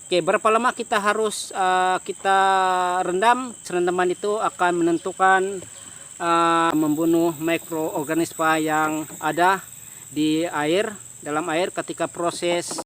Oke, berapa lama kita harus kita rendam? Rendaman itu akan menentukan membunuh mikroorganisme yang ada di air, dalam air ketika proses.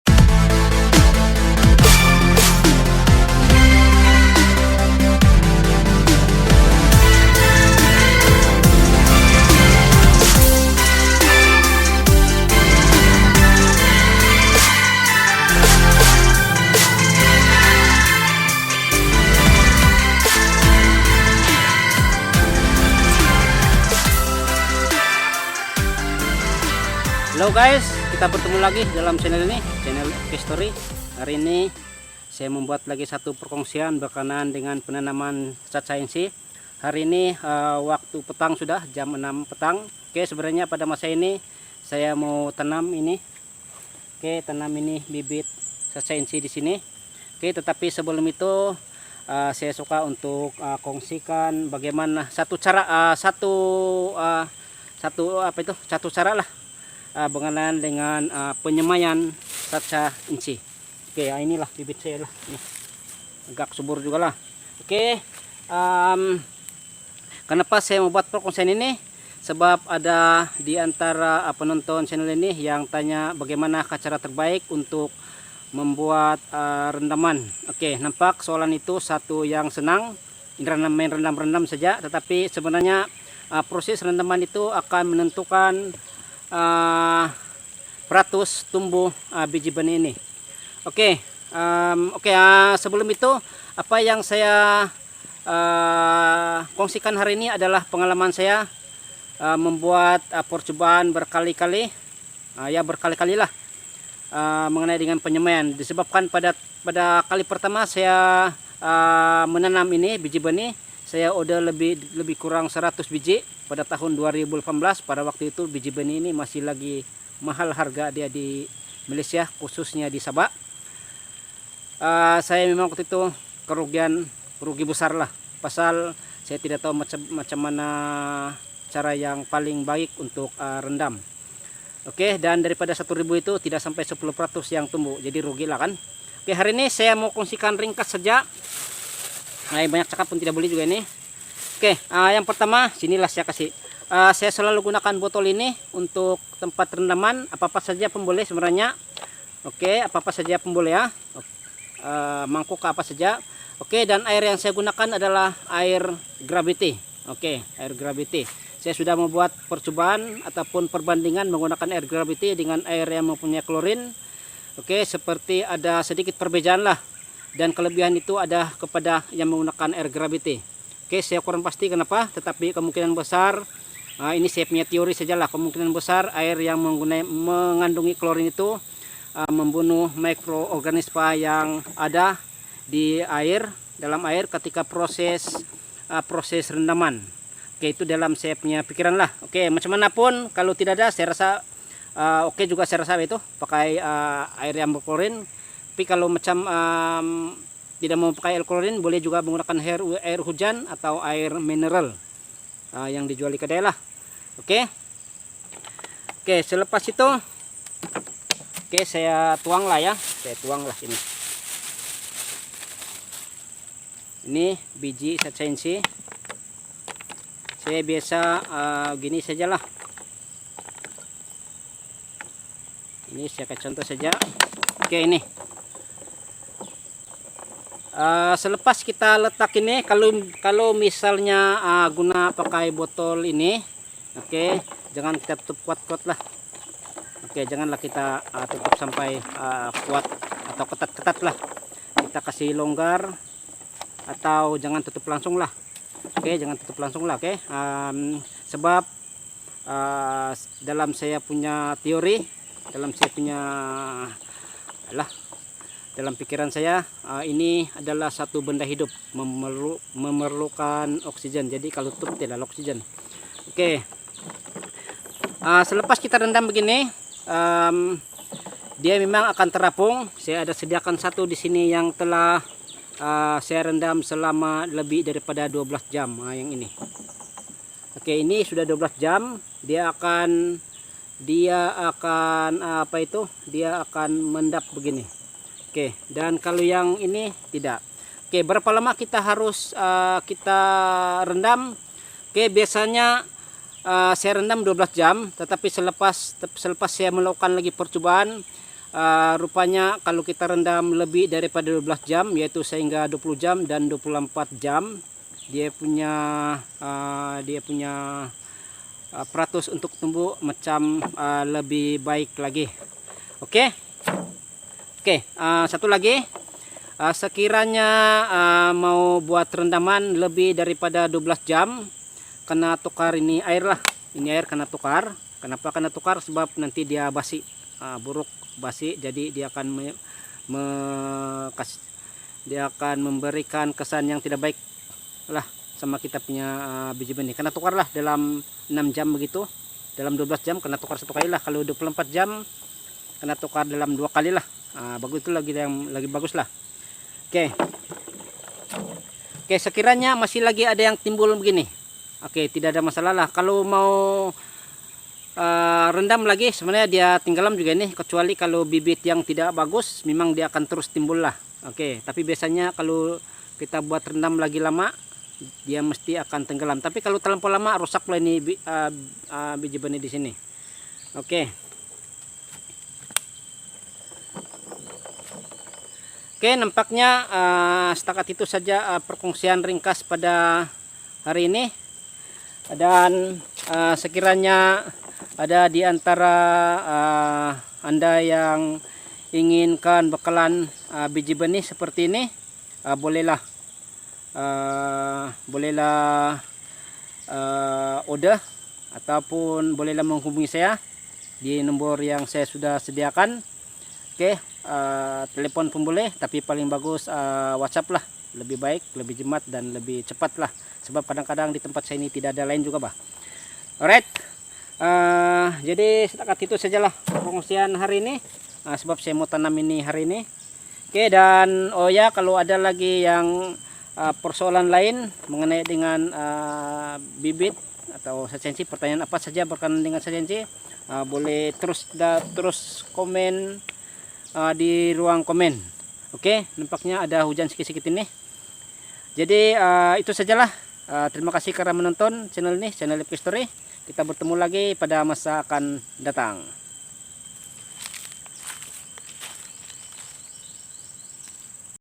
Halo guys, kita bertemu lagi dalam channel ini, channel History. Hari ini saya membuat lagi satu perkongsian berkenaan dengan penanaman satsainsy. Hari ini waktu petang sudah jam 6 petang. Oke, sebenarnya pada masa ini saya mau tanam ini. Oke, tanam ini bibit satsainsy di sini. Oke, tetapi sebelum itu saya suka untuk kongsikan bagaimana satu cara satu cara lah berkenaan dengan penyemaian satsainsy. Oke, inilah bibit saya lah. Ini agak subur juga lah. Oke, kenapa saya membuat perkongsian ini? Sebab ada di antara penonton channel ini yang tanya bagaimana cara terbaik untuk membuat rendaman. Oke, nampak soalan itu satu yang senang, main rendam saja, tetapi sebenarnya proses rendaman itu akan menentukan peratus tumbuh biji benih ini. Oke, sebelum itu apa yang saya kongsikan hari ini adalah pengalaman saya membuat percobaan berkali-kali, berkali-kali lah mengenai dengan penyemaian. Disebabkan pada kali pertama saya menanam ini biji benih, saya udah lebih kurang 100 biji pada tahun 2018. Pada waktu itu biji benih ini masih lagi mahal harga dia di Malaysia, khususnya di Sabah. Saya memang waktu itu rugi besar lah, pasal saya tidak tahu macam mana cara yang paling baik untuk rendam. Oke, dan daripada 1.000 itu tidak sampai 10% yang tumbuh, jadi rugi lah kan. Oke, hari ini saya mau kongsikan ringkas saja. Banyak cakap pun tidak boleh juga ini. Oke, yang pertama sinilah saya kasih. Saya selalu gunakan botol ini untuk tempat rendaman, apa-apa saja pun boleh sebenarnya. Oke, apa-apa saja pun boleh ya. Mangkuk apa saja. Oke, dan air yang saya gunakan adalah air gravity. Oke, air gravity. Saya sudah membuat percobaan ataupun perbandingan menggunakan air gravity dengan air yang mempunyai klorin. Oke, seperti ada sedikit perbedaan lah. Dan kelebihan itu ada kepada yang menggunakan air gravity. Oke, saya kurang pasti kenapa, tetapi kemungkinan besar ini saya punya teori sajalah, kemungkinan besar air yang mengandungi klorin itu membunuh mikroorganisme yang ada di air, dalam air ketika proses rendaman. Oke, itu dalam saya punya pikiran lah. Oke, macam mana pun kalau tidak ada, saya rasa oke juga, saya rasa itu pakai air yang berklorin. Tapi kalau macam tidak mau pakai air klorin, boleh juga menggunakan air hujan atau air mineral yang dijual di kedai lah. Oke, selepas itu saya tuang lah ya, ini biji satsainsy. Saya biasa gini sajalah, ini saya kasih contoh saja. Oke, ini selepas kita letak ini, kalau misalnya guna pakai botol ini, oke, jangan kita tutup kuat-kuat lah. Oke, janganlah kita tutup sampai kuat atau ketat-ketat lah. Kita kasih longgar atau jangan tutup langsung lah. Oke, jangan tutup langsung lah. Oke, sebab dalam saya punya teori, dalam pikiran saya ini adalah satu benda hidup, memerlukan oksigen. Jadi kalau tutup tidak ada oksigen. Oke, selepas kita rendam begini, dia memang akan terapung. Saya ada sediakan satu di sini yang telah saya rendam selama lebih daripada 12 jam. Yang ini. Oke, ini sudah 12 jam. Dia akan mendap begini. Oke, dan kalau yang ini tidak. Oke, berapa lama kita harus kita rendam? Oke, biasanya saya rendam 12 jam, tetapi selepas saya melakukan lagi percobaan, rupanya kalau kita rendam lebih daripada 12 jam, yaitu sehingga 20 jam dan 24 jam, dia punya peratus untuk tumbuh macam lebih baik lagi. Oke. Oke, satu lagi. Sekiranya mau buat rendaman lebih daripada 12 jam, kena tukar ini air lah. Ini air kena tukar. Kenapa kena tukar? Sebab nanti dia basi, buruk basi. Jadi dia akan dia akan memberikan kesan yang tidak baik lah sama kita punya biji benih. Kena tukar lah dalam 6 jam begitu. Dalam 12 jam kena tukar satu kali lah. Kalau 24 jam kena tukar dalam 2 kali lah. Bagus itu lagi yang lagi bagus lah. Oke. Oke, sekiranya masih lagi ada yang timbul begini. Oke, tidak ada masalah lah. Kalau mau rendam lagi, sebenarnya dia tinggalam juga nih. Kecuali kalau bibit yang tidak bagus, memang dia akan terus timbul lah. Oke, tapi biasanya kalau kita buat rendam lagi lama, dia mesti akan tenggelam. Tapi kalau terlalu lama, rusak lah ini biji benih di sini. Oke. Oke, nampaknya setakat itu saja perkongsian ringkas pada hari ini. Dan sekiranya ada di antara Anda yang inginkan bekalan biji benih seperti ini, bolehlah order ataupun bolehlah menghubungi saya di nomor yang saya sudah sediakan. Oke, telepon pun boleh, tapi paling bagus WhatsApp lah, lebih baik, lebih jimat dan lebih cepat lah. Sebab kadang-kadang di tempat saya ini tidak ada lain juga, bah. Alright, jadi setakat itu sajalah pengungsian hari ini, sebab saya mau tanam ini hari ini. Oke, dan oh ya, kalau ada lagi yang persoalan lain mengenai dengan bibit atau sajensi, pertanyaan apa saja berkenaan dengan sajensi, boleh terus komen di ruang komen. Oke, nampaknya ada hujan sedikit-sedikit ini. Jadi itu sajalah. Terima kasih karena menonton channel ini, channel Epic Story. Kita bertemu lagi pada masa akan datang.